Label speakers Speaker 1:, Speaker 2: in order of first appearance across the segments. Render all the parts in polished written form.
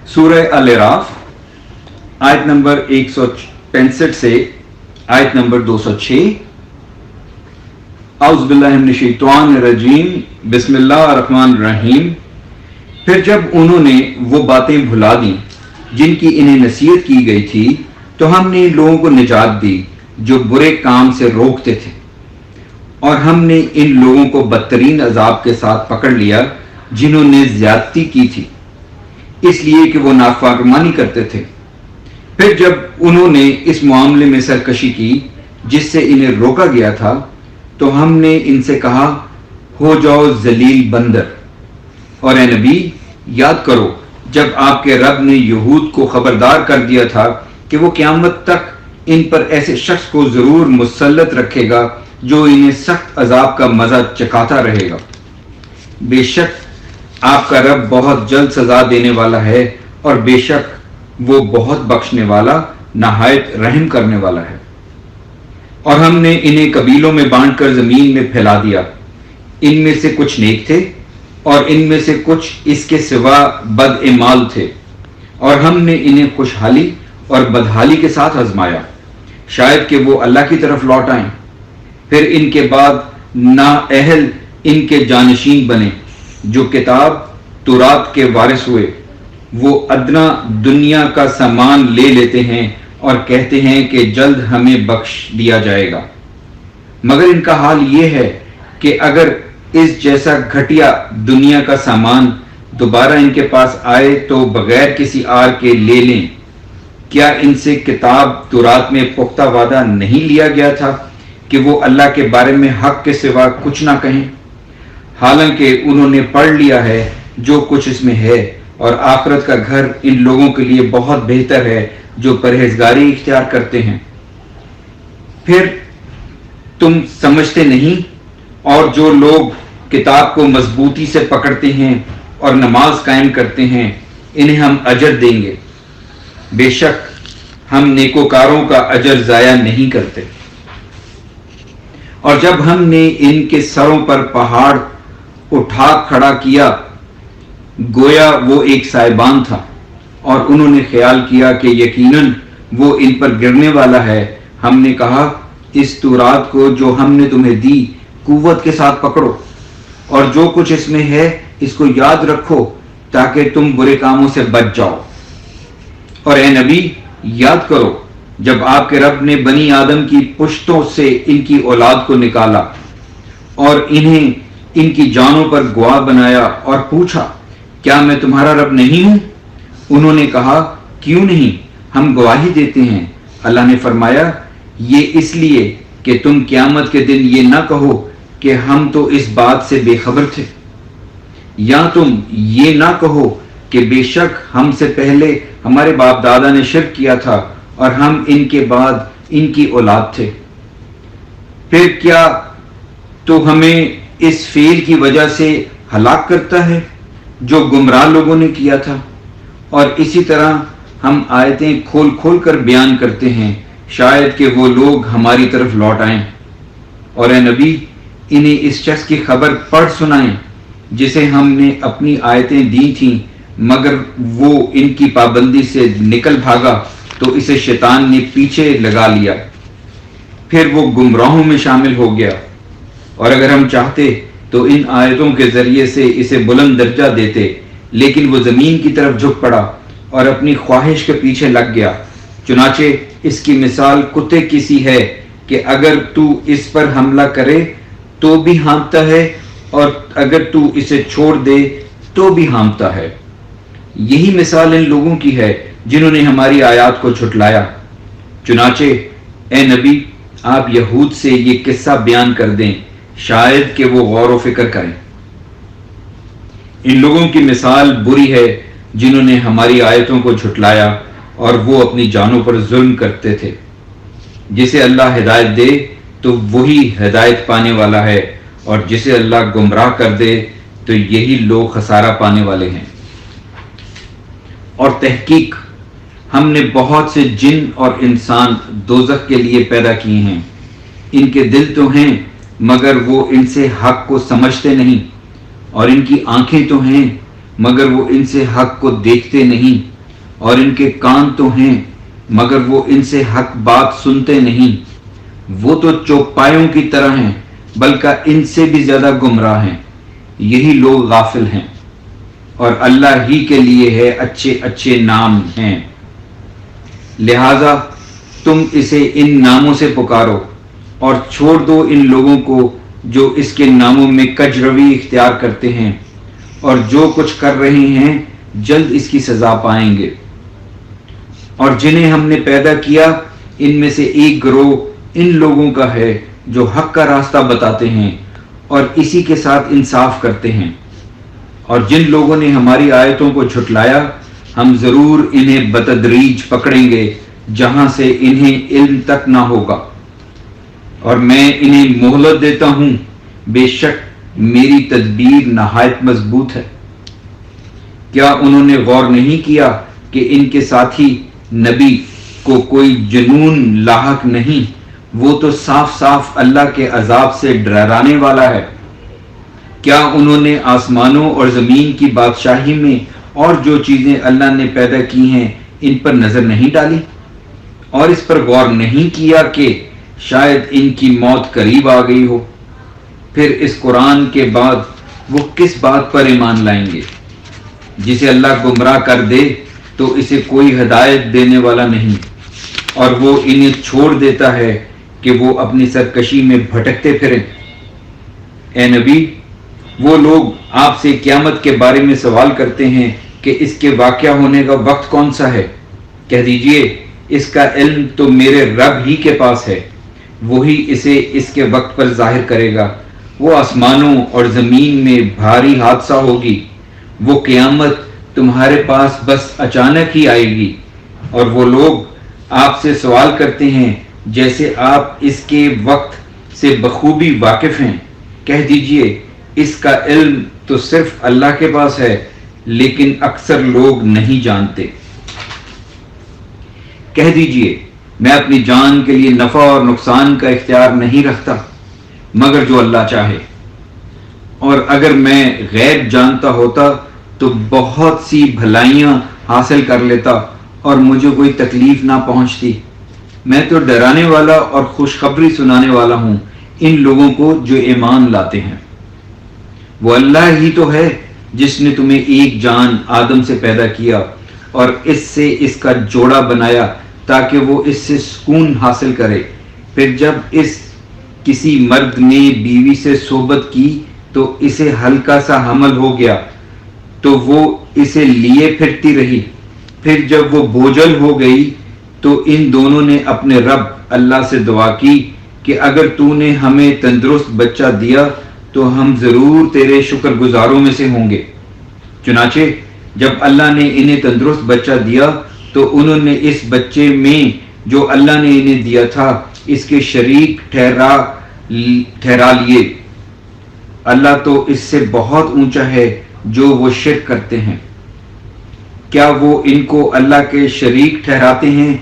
Speaker 1: سورہ الاعراف آیت نمبر 165 سے آیت نمبر 206۔ اعوذ باللہ من الشیطان الرجیم، بسم اللہ الرحمن الرحیم۔ پھر جب انہوں نے وہ باتیں بھلا دیں جن کی انہیں نصیحت کی گئی تھی تو ہم نے لوگوں کو نجات دی جو برے کام سے روکتے تھے، اور ہم نے ان لوگوں کو بدترین عذاب کے ساتھ پکڑ لیا جنہوں نے زیادتی کی تھی، اس لیے کہ وہ نافرمانی کرتے تھے۔ پھر جب انہوں نے اس معاملے میں سرکشی کی جس سے انہیں روکا گیا تھا تو ہم نے ان سے کہا، ہو جاؤ ذلیل بندر۔ اور اے نبی، یاد کرو جب آپ کے رب نے یہود کو خبردار کر دیا تھا کہ وہ قیامت تک ان پر ایسے شخص کو ضرور مسلط رکھے گا جو انہیں سخت عذاب کا مزہ چکھاتا رہے گا۔ بے شک آپ کا رب بہت جلد سزا دینے والا ہے، اور بے شک وہ بہت بخشنے والا، نہایت رحم کرنے والا ہے۔ اور ہم نے انہیں قبیلوں میں بانٹ کر زمین میں پھیلا دیا، ان میں سے کچھ نیک تھے اور ان میں سے کچھ اس کے سوا بد اعمال تھے، اور ہم نے انہیں خوشحالی اور بدحالی کے ساتھ آزمایا، شاید کہ وہ اللہ کی طرف لوٹ آئیں۔ پھر ان کے بعد نااہل ان کے جانشین بنے جو کتاب تورات کے وارث ہوئے، وہ ادنا دنیا کا سامان لے لیتے ہیں اور کہتے ہیں کہ جلد ہمیں بخش دیا جائے گا، مگر ان کا حال یہ ہے کہ اگر اس جیسا گھٹیا دنیا کا سامان دوبارہ ان کے پاس آئے تو بغیر کسی آر کے لے لیں۔ کیا ان سے کتاب تورات میں پختہ وعدہ نہیں لیا گیا تھا کہ وہ اللہ کے بارے میں حق کے سوا کچھ نہ کہیں؟ حالانکہ انہوں نے پڑھ لیا ہے جو کچھ اس میں ہے، اور آخرت کا گھر ان لوگوں کے لیے بہت بہتر ہے جو پرہیزگاری اختیار کرتے ہیں۔ پھر تم سمجھتے نہیں؟ اور جو لوگ کتاب کو مضبوطی سے پکڑتے ہیں اور نماز قائم کرتے ہیں انہیں ہم اجر دیں گے، بے شک ہم نیکوکاروں کا اجر ضائع نہیں کرتے۔ اور جب ہم نے ان کے سروں پر پہاڑ اٹھا کھڑا کیا گویا وہ ایک سائبان تھا، اور انہوں نے خیال کیا کہ یقیناً وہ ان پر گرنے والا ہے، ہم نے کہا اس تورات کو جو ہم نے تمہیں دی قوت کے ساتھ پکڑو، اور جو کچھ اس میں ہے اس کو یاد رکھو تاکہ تم برے کاموں سے بچ جاؤ۔ اور اے نبی، یاد کرو جب آپ کے رب نے بنی آدم کی پشتوں سے ان کی اولاد کو نکالا اور انہیں ان کی جانوں پر گواہ بنایا اور پوچھا، کیا میں تمہارا رب نہیں ہوں؟ انہوں نے کہا، کیوں نہیں، ہم گواہی دیتے ہیں۔ اللہ نے فرمایا، یہ اس لیے کہ تم قیامت کے دن یہ نہ کہو کہ ہم تو اس بات سے بے خبر تھے، یا تم یہ نہ کہو کہ بے شک ہم سے پہلے ہمارے باپ دادا نے شرک کیا تھا اور ہم ان کے بعد ان کی اولاد تھے۔ پھر کیا تو ہمیں اس فعل کی وجہ سے ہلاک کرتا ہے جو گمراہ لوگوں نے کیا تھا؟ اور اسی طرح ہم آیتیں کھول کھول کر بیان کرتے ہیں، شاید کہ وہ لوگ ہماری طرف لوٹ آئیں۔ اور اے نبی، انہیں اس شخص کی خبر پڑھ سنائیں جسے ہم نے اپنی آیتیں دی تھیں مگر وہ ان کی پابندی سے نکل بھاگا تو اسے شیطان نے پیچھے لگا لیا، پھر وہ گمراہوں میں شامل ہو گیا۔ اور اگر ہم چاہتے تو ان آیتوں کے ذریعے سے اسے بلند درجہ دیتے، لیکن وہ زمین کی طرف جھک پڑا اور اپنی خواہش کے پیچھے لگ گیا۔ چنانچہ اس کی مثال کتے کی سی ہے کہ اگر تو اس پر حملہ کرے تو بھی ہانپتا ہے، اور اگر تو اسے چھوڑ دے تو بھی ہانپتا ہے۔ یہی مثال ان لوگوں کی ہے جنہوں نے ہماری آیات کو جھٹلایا۔ چنانچہ اے نبی، آپ یہود سے یہ قصہ بیان کر دیں، شاید کہ وہ غور و فکر کریں۔ ان لوگوں کی مثال بری ہے جنہوں نے ہماری آیتوں کو جھٹلایا اور وہ اپنی جانوں پر ظلم کرتے تھے۔ جسے اللہ ہدایت دے تو وہی ہدایت پانے والا ہے، اور جسے اللہ گمراہ کر دے تو یہی لوگ خسارہ پانے والے ہیں۔ اور تحقیق ہم نے بہت سے جن اور انسان دوزخ کے لیے پیدا کیے ہیں، ان کے دل تو ہیں مگر وہ ان سے حق کو سمجھتے نہیں، اور ان کی آنکھیں تو ہیں مگر وہ ان سے حق کو دیکھتے نہیں۔ اور ان کے کان تو ہیں مگر وہ ان سے حق بات سنتے نہیں. وہ تو چوپایوں کی طرح ہیں بلکہ ان سے بھی زیادہ گمراہ ہیں. یہی لوگ غافل ہیں اور اللہ ہی کے لیے ہے اچھے اچھے نام ہیں. لہذا تم اسے ان ناموں سے پکارو اور چھوڑ دو ان لوگوں کو جو اس کے ناموں میں کجروی اختیار کرتے ہیں اور جو کچھ کر رہے ہیں جلد اس کی سزا پائیں گے. اور جنہیں ہم نے پیدا کیا ان میں سے ایک گروہ ان لوگوں کا ہے جو حق کا راستہ بتاتے ہیں اور اسی کے ساتھ انصاف کرتے ہیں. اور جن لوگوں نے ہماری آیتوں کو جھٹلایا ہم ضرور انہیں بتدریج پکڑیں گے جہاں سے انہیں علم تک نہ ہوگا. اور میں انہیں مہلت دیتا ہوں، بے شک میری تدبیر نہایت مضبوط ہے. کیا انہوں نے غور نہیں کیا کہ ان کے ساتھی نبی کو کوئی جنون لاحق نہیں؟ وہ تو صاف صاف اللہ کے عذاب سے ڈرانے والا ہے. کیا انہوں نے آسمانوں اور زمین کی بادشاہی میں اور جو چیزیں اللہ نے پیدا کی ہیں ان پر نظر نہیں ڈالی اور اس پر غور نہیں کیا کہ شاید ان کی موت قریب آ گئی ہو؟ پھر اس قرآن کے بعد وہ کس بات پر ایمان لائیں گے؟ جسے اللہ گمراہ کر دے تو اسے کوئی ہدایت دینے والا نہیں، اور وہ انہیں چھوڑ دیتا ہے کہ وہ اپنی سرکشی میں بھٹکتے پھریں. اے نبی، وہ لوگ آپ سے قیامت کے بارے میں سوال کرتے ہیں کہ اس کے واقع ہونے کا وقت کون سا ہے. کہہ دیجئے اس کا علم تو میرے رب ہی کے پاس ہے، وہی اسے اس کے وقت پر ظاہر کرے گا. وہ آسمانوں اور زمین میں بھاری حادثہ ہوگی. وہ قیامت تمہارے پاس بس اچانک ہی آئے گی، اور وہ لوگ آپ سے سوال کرتے ہیں جیسے آپ اس کے وقت سے بخوبی واقف ہیں. کہہ دیجئے اس کا علم تو صرف اللہ کے پاس ہے، لیکن اکثر لوگ نہیں جانتے. کہہ دیجئے میں اپنی جان کے لیے نفع اور نقصان کا اختیار نہیں رکھتا مگر جو اللہ چاہے، اور اگر میں غیب جانتا ہوتا تو بہت سی بھلائیاں حاصل کر لیتا اور مجھے کوئی تکلیف نہ پہنچتی. میں تو ڈرانے والا اور خوشخبری سنانے والا ہوں ان لوگوں کو جو ایمان لاتے ہیں. وہ اللہ ہی تو ہے جس نے تمہیں ایک جان آدم سے پیدا کیا اور اس سے اس کا جوڑا بنایا تاکہ وہ اس سے سکون حاصل کرے. پھر جب اس کسی مرد نے بیوی سے صحبت کی تو اسے ہلکا سا حمل ہو گیا تو وہ اسے لیے پھرتی رہی. پھر جب وہ بوجھل ہو گئی تو ان دونوں نے اپنے رب اللہ سے دعا کی کہ اگر تو نے ہمیں تندرست بچہ دیا تو ہم ضرور تیرے شکر گزاروں میں سے ہوں گے. چنانچہ جب اللہ نے انہیں تندرست بچہ دیا تو انہوں نے اس بچے میں جو اللہ نے انہیں دیا تھا اس کے شریک ٹھہرا لیے. اللہ تو اس سے بہت اونچا ہے جو وہ شرک کرتے ہیں. کیا وہ ان کو اللہ کے شریک ٹھہراتے ہیں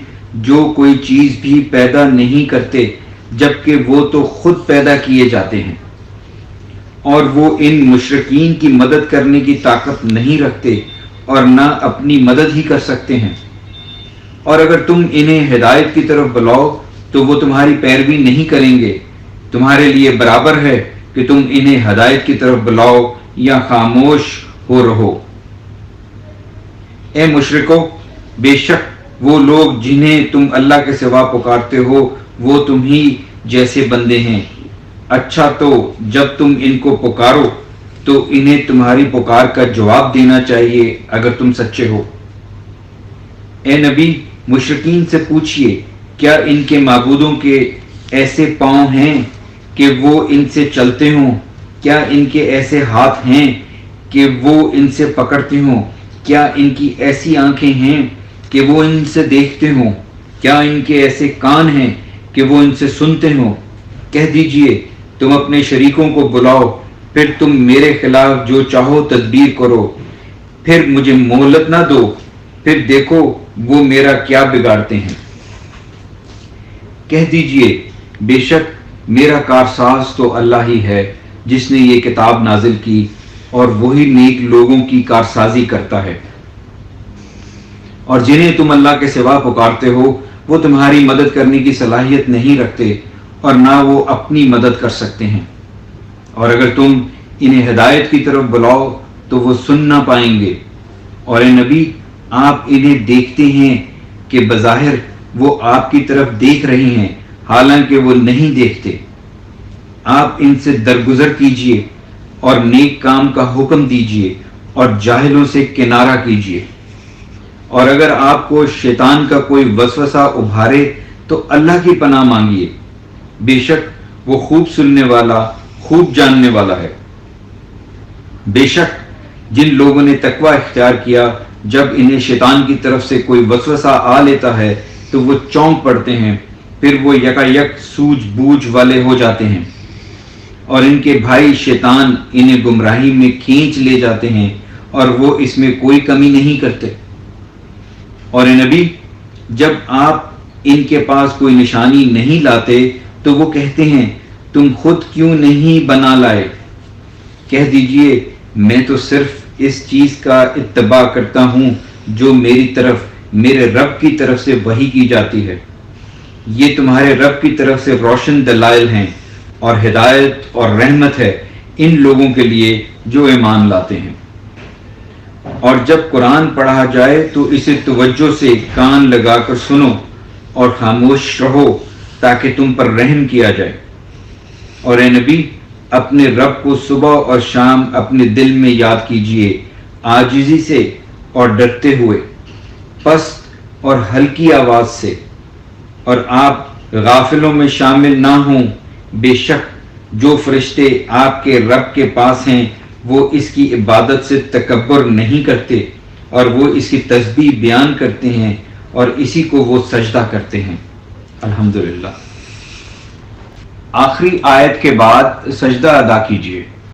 Speaker 1: جو کوئی چیز بھی پیدا نہیں کرتے جبکہ وہ تو خود پیدا کیے جاتے ہیں؟ اور وہ ان مشرکین کی مدد کرنے کی طاقت نہیں رکھتے اور نہ اپنی مدد ہی کر سکتے ہیں. اور اگر تم انہیں ہدایت کی طرف بلاؤ تو وہ تمہاری پیروی نہیں کریں گے. تمہارے لیے برابر ہے کہ تم انہیں ہدایت کی طرف بلاؤ یا خاموش ہو رہو. اے مشرکو، بے شک وہ لوگ جنہیں تم اللہ کے سوا پکارتے ہو وہ تم ہی جیسے بندے ہیں. اچھا تو جب تم ان کو پکارو تو انہیں تمہاری پکار کا جواب دینا چاہیے اگر تم سچے ہو. اے نبی، مشرکین سے پوچھئے کیا ان کے معبودوں کے ایسے پاؤں ہیں کہ وہ ان سے چلتے ہوں؟ کیا ان کے ایسے ہاتھ ہیں کہ وہ ان سے پکڑتے ہوں؟ کیا ان کی ایسی آنکھیں ہیں کہ وہ ان سے دیکھتے ہوں؟ کیا ان کے ایسے کان ہیں کہ وہ ان سے سنتے ہوں؟ کہہ دیجئے تم اپنے شریکوں کو بلاؤ، پھر تم میرے خلاف جو چاہو تدبیر کرو، پھر مجھے مہلت نہ دو، پھر دیکھو وہ میرا کیا بگاڑتے ہیں. کہہ دیجئے بے شک میرا کارساز تو اللہ ہی ہے جس نے یہ کتاب نازل کی، اور وہی نیک لوگوں کی کارسازی کرتا ہے. اور جنہیں تم اللہ کے سوا پکارتے ہو وہ تمہاری مدد کرنے کی صلاحیت نہیں رکھتے اور نہ وہ اپنی مدد کر سکتے ہیں، اور اگر تم انہیں ہدایت کی طرف بلاؤ تو وہ سن نہ پائیں گے، اور اے نبی آپ انہیں دیکھتے ہیں کہ بظاہر وہ آپ کی طرف دیکھ رہی ہیں حالانکہ وہ نہیں دیکھتے۔ آپ ان سے درگزر کیجئے اور نیک کام کا حکم دیجئے اور جاہلوں سے کنارہ کیجئے، اور اگر آپ کو شیطان کا کوئی وسوسہ ابھارے تو اللہ کی پناہ مانگیے، بے شک وہ خوب سننے والا خوب جاننے والا ہے۔ بے شک جن لوگوں نے تقوی اختیار کیا جب انہیں شیطان کی طرف سے کوئی وسوسہ آ لیتا ہے تو وہ چونک پڑتے ہیں، پھر وہ یکایک سوجھ بوجھ والے ہو جاتے ہیں، اور ان کے بھائی شیطان انہیں گمراہی میں کھینچ لے جاتے ہیں اور وہ اس میں کوئی کمی نہیں کرتے۔ اور اے نبی جب آپ ان کے پاس کوئی نشانی نہیں لاتے تو وہ کہتے ہیں تم خود کیوں نہیں بنا لائے؟ کہہ دیجئے میں تو صرف اس چیز کا اتباع کرتا ہوں جو میری طرف میرے رب کی طرف سے وحی کی جاتی ہے، یہ تمہارے رب کی طرف سے روشن دلائل ہیں اور ہدایت اور رحمت ہے ان لوگوں کے لیے جو ایمان لاتے ہیں۔ اور جب قرآن پڑھا جائے تو اسے توجہ سے کان لگا کر سنو اور خاموش رہو تاکہ تم پر رحم کیا جائے، اور اے نبی اپنے رب کو صبح اور شام اپنے دل میں یاد کیجئے عاجزی سے اور ڈرتے ہوئے، پست اور ہلکی آواز سے، اور آپ غافلوں میں شامل نہ ہوں، بے شک جو فرشتے آپ کے رب کے پاس ہیں وہ اس کی عبادت سے تکبر نہیں کرتے اور وہ اس کی تسبیح بیان کرتے ہیں اور اسی کو وہ سجدہ کرتے ہیں۔ الحمدللہ۔ آخری آیت کے بعد سجدہ ادا کیجیے۔